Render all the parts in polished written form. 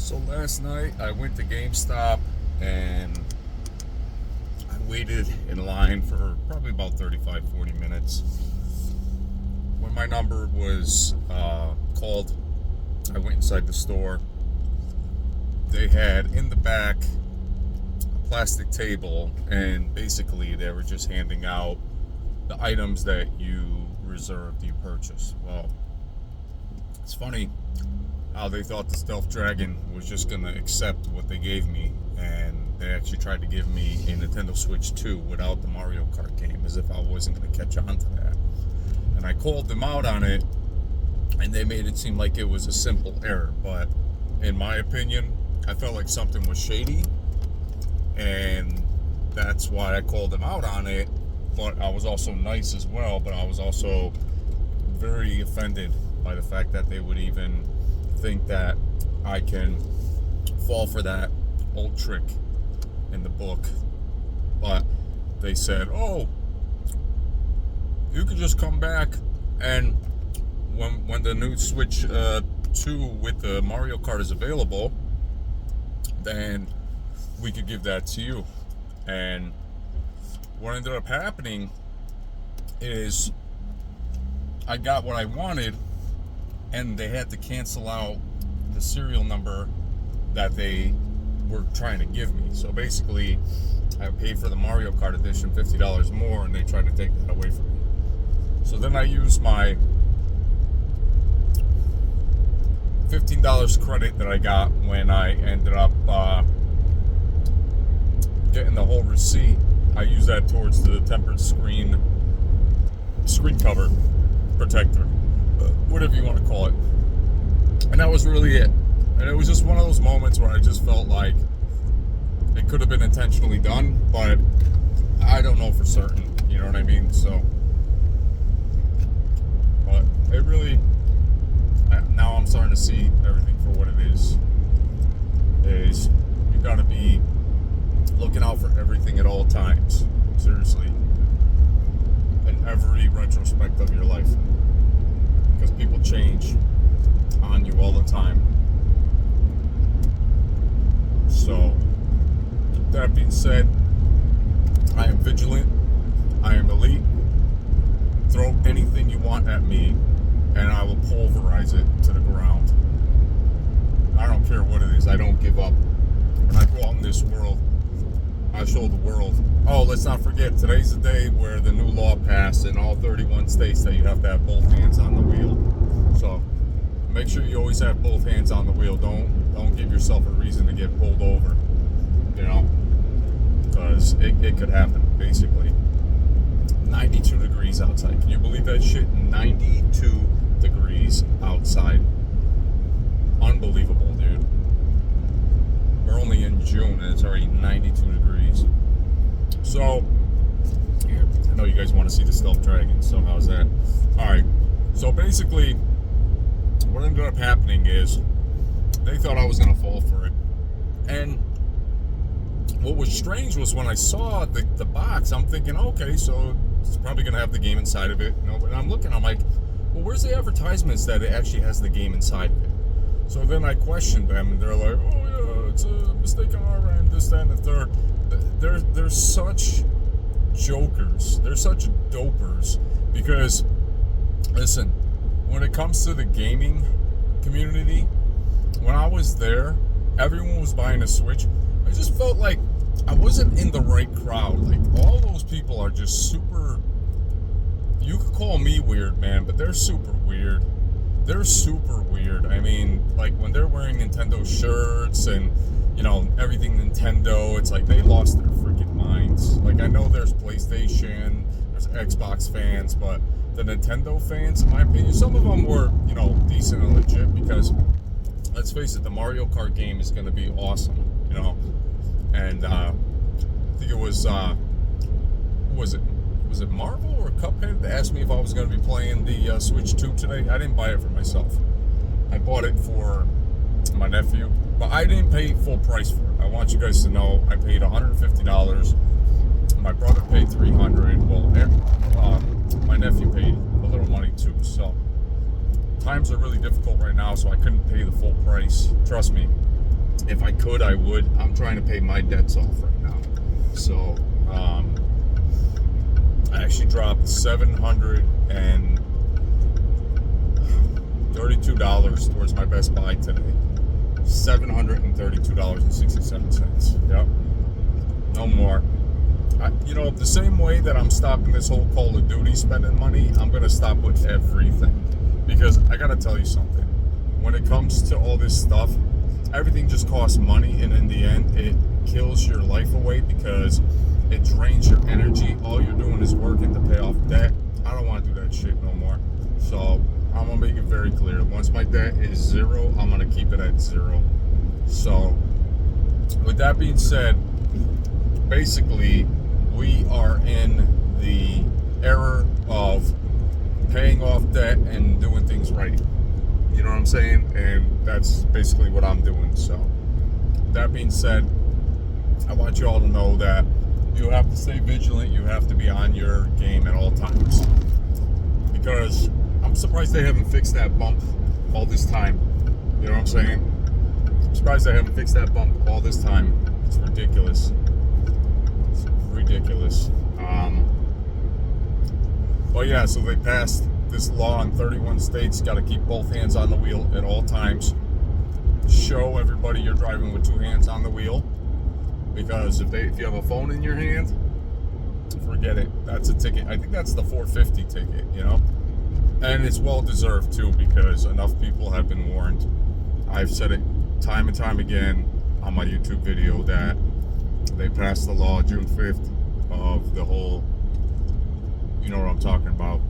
So last night I went to Gamestop and I waited in line for probably about 35-40 minutes. When my number was called, I went inside the store. They had in the back a plastic table, and basically they were just handing out the items that you reserved, you purchased. Well, it's funny how they thought the Stealthdragon was just going to accept what they gave me, and they actually tried to give me a Nintendo Switch 2 without the Mario Kart game, as if I wasn't going to catch on to that. And I called them out on it, and they made it seem like it was a simple error, but in my opinion, I felt like something was shady, and that's why I called them out on it. But I was also nice as well, but I was also very offended by the fact that they would even think that I can fall for that old trick in the book. But they said, oh, you could just come back, and when the new Switch 2 with the Mario Kart is available, then we could give that to you. And what ended up happening is I got what I wanted, and they had to cancel out the serial number that they were trying to give me. So basically, I paid for the Mario Kart edition $50 more, and they tried to take that away from me. So then I used my $15 credit that I got when I ended up getting the whole receipt. I used that towards the tempered screen cover protector, whatever you want to call it. And that was really it. And it was just one of those moments where I just felt like it could have been intentionally done, but I don't know for certain, you know what I mean? So, but it really, now I'm starting to see everything for what it is you gotta be looking out for everything at all times, seriously, in every retrospect of your life, because people change on you all the time. So, that being said, I am vigilant, I am elite. Throw anything you want at me, and I will pulverize it to the ground. I don't care what it is, I don't give up. When I go out in this world, I show the world. Oh, let's not forget, today's the day where the new law passed in all 31 states that you have to have both hands on the wheel. So make sure you always have both hands on the wheel. Don't give yourself a reason to get pulled over, you know, because it could happen, basically. 92 degrees outside. Can you believe that shit? 92 degrees outside. Unbelievable, dude. We're only in June and it's already 92 degrees. So, yeah, I know you guys want to see the Stealthdragon, so how's that? Alright, so basically, what ended up happening is they thought I was going to fall for it. And what was strange was when I saw the box, I'm thinking, okay, so it's probably going to have the game inside of it. You know, and I'm looking, I'm like, well, where's the advertisements that it actually has the game inside of it? So then I questioned them, and they're like, oh yeah, it's a mistake on our end, this, that, and the third. They're such jokers. They're such dopers. Because, listen, when it comes to the gaming community, when I was there, everyone was buying a Switch. I just felt like I wasn't in the right crowd. Like, all those people are just super, you could call me weird, man, but they're super weird. They're super weird. I mean, like, when they're wearing Nintendo shirts and, you know, everything Nintendo, it's like they lost their freaking minds. Like, I know there's PlayStation, there's Xbox fans, but the Nintendo fans, in my opinion, some of them were, you know, decent and legit, because, let's face it, the Mario Kart game is going to be awesome, you know? And, I think it was, who was it? Was it Marvel or Cuphead that asked me if I was going to be playing the Switch 2 today? I didn't buy it for myself. I bought it for my nephew, but I didn't pay full price for it. I want you guys to know I paid $150. My brother paid $300. Well, my nephew paid a little money too. So times are really difficult right now, so I couldn't pay the full price. Trust me. If I could, I would. I'm trying to pay my debts off right now. So, I actually dropped $732 towards my Best Buy today. $732.67. Yep. No more. The same way that I'm stopping this whole Call of Duty spending money, I'm going to stop with everything. Because I got to tell you something. When it comes to all this stuff, everything just costs money, and in the end, it kills your life away because it drains your energy. All you're doing is working to pay off debt. I don't want to do that shit no more. So I'm going to make it very clear. Once my debt is zero, I'm going to keep it at zero. So with that being said, basically, we are in the era of paying off debt and doing things right. You know what I'm saying? And that's basically what I'm doing. So that being said, I want you all to know that you have to stay vigilant. You have to be on your game at all times. Because I'm surprised they haven't fixed that bump all this time. You know what I'm saying? I'm surprised they haven't fixed that bump all this time. It's ridiculous. It's ridiculous. But yeah, so they passed this law in 31 states. Got to keep both hands on the wheel at all times. Show everybody you're driving with two hands on the wheel. Because if you have a phone in your hand, forget it. That's a ticket. I think that's the 450 ticket, And it's well deserved too, because enough people have been warned. I've said it time and time again on my YouTube video that they passed the law June 5th of the whole, you know what I'm talking about.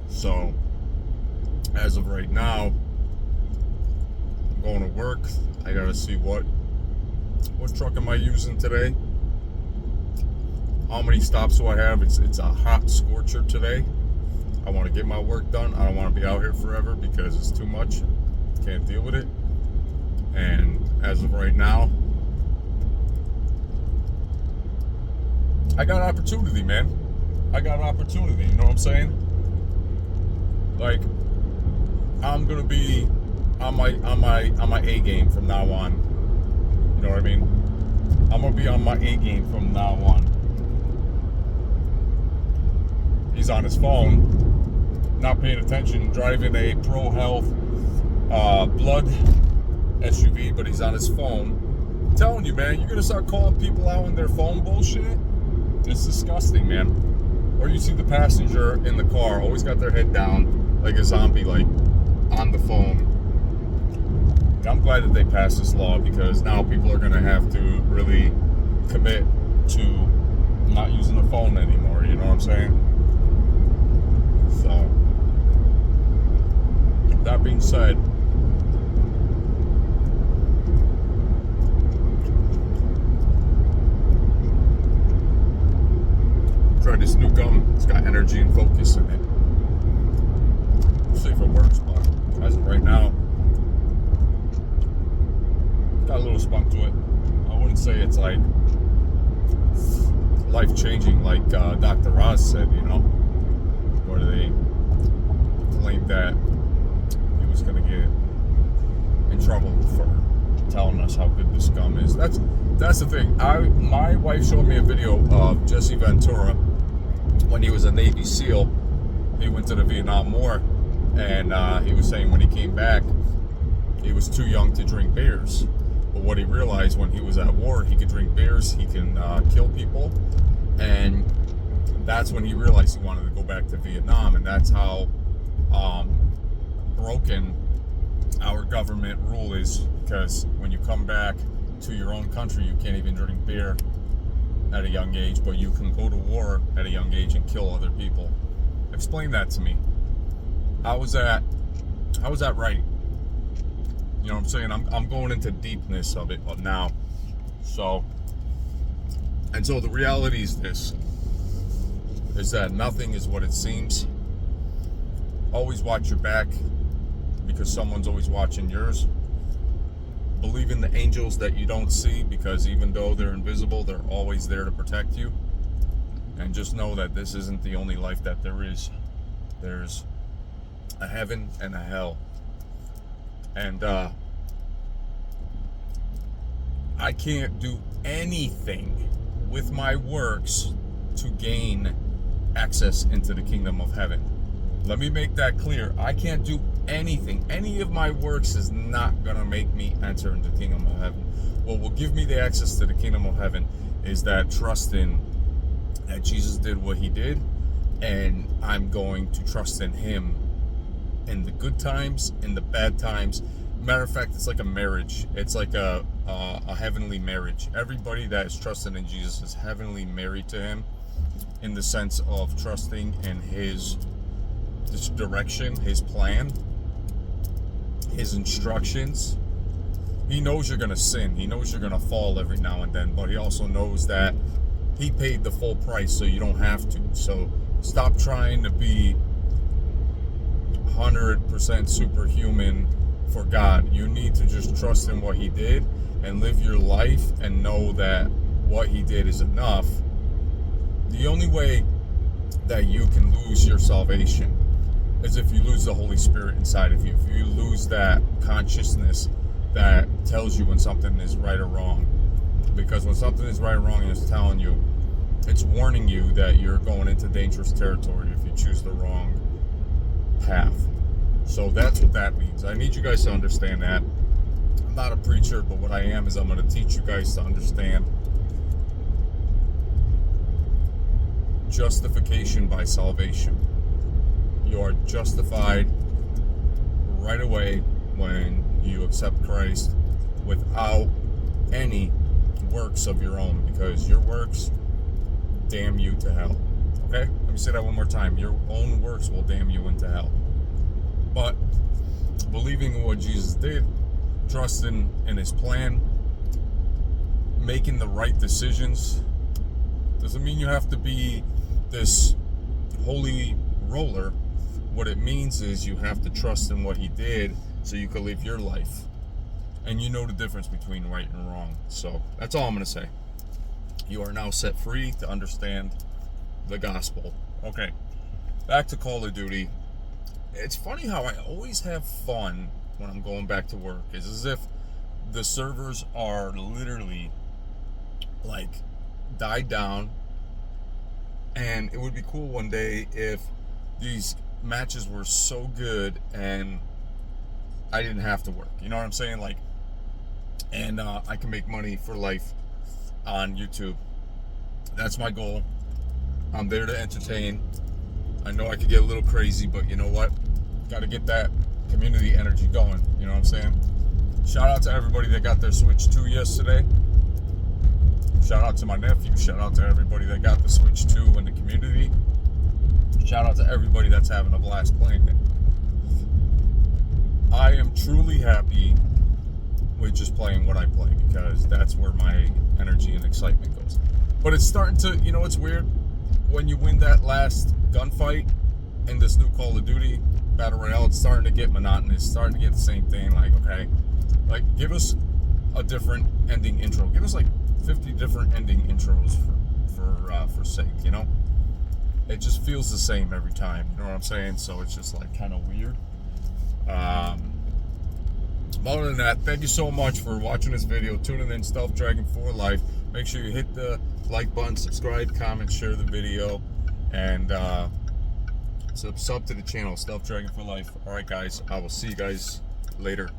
So, as of right now, I'm going to work. I gotta see what truck am I using today? How many stops do I have? It's a hot scorcher today. I want to get my work done. I don't want to be out here forever because it's too much. Can't deal with it. And as of right now, I got opportunity, man. I got opportunity. You know what I'm saying? Like, I'm gonna be on my A game from now on. You know what I mean? I'm gonna be on my A game from now on. He's on his phone, not paying attention, driving a Pro Health blood SUV, but he's on his phone. I'm telling you, man, you're gonna start calling people out on their phone bullshit. It's disgusting, man. Or you see the passenger in the car, always got their head down, like a zombie, like on the phone. I'm glad that they passed this law because now people are gonna have to really commit to not using the phone anymore. You know what I'm saying? So, that being said, try this new gum. It's got energy and focus in it. We'll see if it works, but as of right now, got a little spunk to it. I wouldn't say it's like life-changing like Dr. Oz said, where they claimed that he was going to get in trouble for telling us how good this gum is. That's the thing. My wife showed me a video of Jesse Ventura when he was a Navy SEAL. He went to the Vietnam War, and he was saying when he came back, he was too young to drink beers. But what he realized when he was at war, he could drink beers, he can kill people, and that's when he realized he wanted to go back to Vietnam. And that's how broken our government rule is, because when you come back to your own country, you can't even drink beer at a young age, but you can go to war at a young age and kill other people. Explain that to me. How is that right? You know what I'm saying? I'm going into deepness of it now. So the reality is this, is that nothing is what it seems. Always watch your back, because someone's always watching yours. Believe in the angels that you don't see, because even though they're invisible, they're always there to protect you. And just know that this isn't the only life that there is. There's a heaven and a hell. And I can't do anything with my works to gain access into the kingdom of heaven. Let me make that clear. I can't do anything. Any of my works is not going to make me enter into the kingdom of heaven. What will give me the access to the kingdom of heaven is that trust in that Jesus did what he did, and I'm going to trust in him in the good times, in the bad times. Matter of fact, it's like a marriage. It's like a heavenly marriage. Everybody that is trusting in Jesus is heavenly married to him, in the sense of trusting in his direction, his plan, his instructions. He knows you're going to sin. He knows you're going to fall every now and then, but he also knows that he paid the full price so you don't have to. So stop trying to be 100% superhuman for God. You need to just trust in what he did and live your life and know that what he did is enough. The only way that you can lose your salvation is if you lose the Holy Spirit inside of you. If you lose that consciousness that tells you when something is right or wrong. Because when something is right or wrong, it's telling you, it's warning you that you're going into dangerous territory if you choose the wrong path. So that's what that means. I need you guys to understand that. I'm not a preacher, but what I am is I'm going to teach you guys to understand justification by salvation. You are justified right away when you accept Christ without any works of your own, because your works damn you to hell. Okay? Let me say that one more time. Your own works will damn you into hell. But believing in what Jesus did, trusting in his plan, making the right decisions, doesn't mean you have to be this holy roller. What it means is you have to trust in what he did so you can live your life. And you know the difference between right and wrong. So that's all I'm going to say. You are now set free to understand the gospel. Okay, back to Call of Duty. It's funny how I always have fun when I'm going back to work. It's as if the servers are literally like died down. And it would be cool one day if these matches were so good and I didn't have to work. You know what I'm saying? Like, and I can make money for life on YouTube. That's my goal. I'm there to entertain. I know I could get a little crazy, but you know what? Got to get that community energy going. You know what I'm saying? Shout out to everybody that got their Switch 2 yesterday. Shout out to my nephew. Shout out to everybody that got the Switch 2 in the community. Shout out to everybody that's having a blast playing it. I am truly happy with just playing what I play, because that's where my energy and excitement goes. But it's starting to, you know, it's weird when you win that last gunfight in this new Call of Duty Battle Royale. It's starting to get monotonous, it's starting to get the same thing. Like, okay, like give us a different ending intro. Give us like 50 different ending intros for sake, you know? It just feels the same every time, you know what I'm saying? So it's just like kind of weird. Other than that, thank you so much for watching this video, tuning in. Stealthdragon for life. Make sure you hit the like button, subscribe, comment, share the video, and sub to the channel, Stealthdragon for life. All right, guys, I will see you guys later.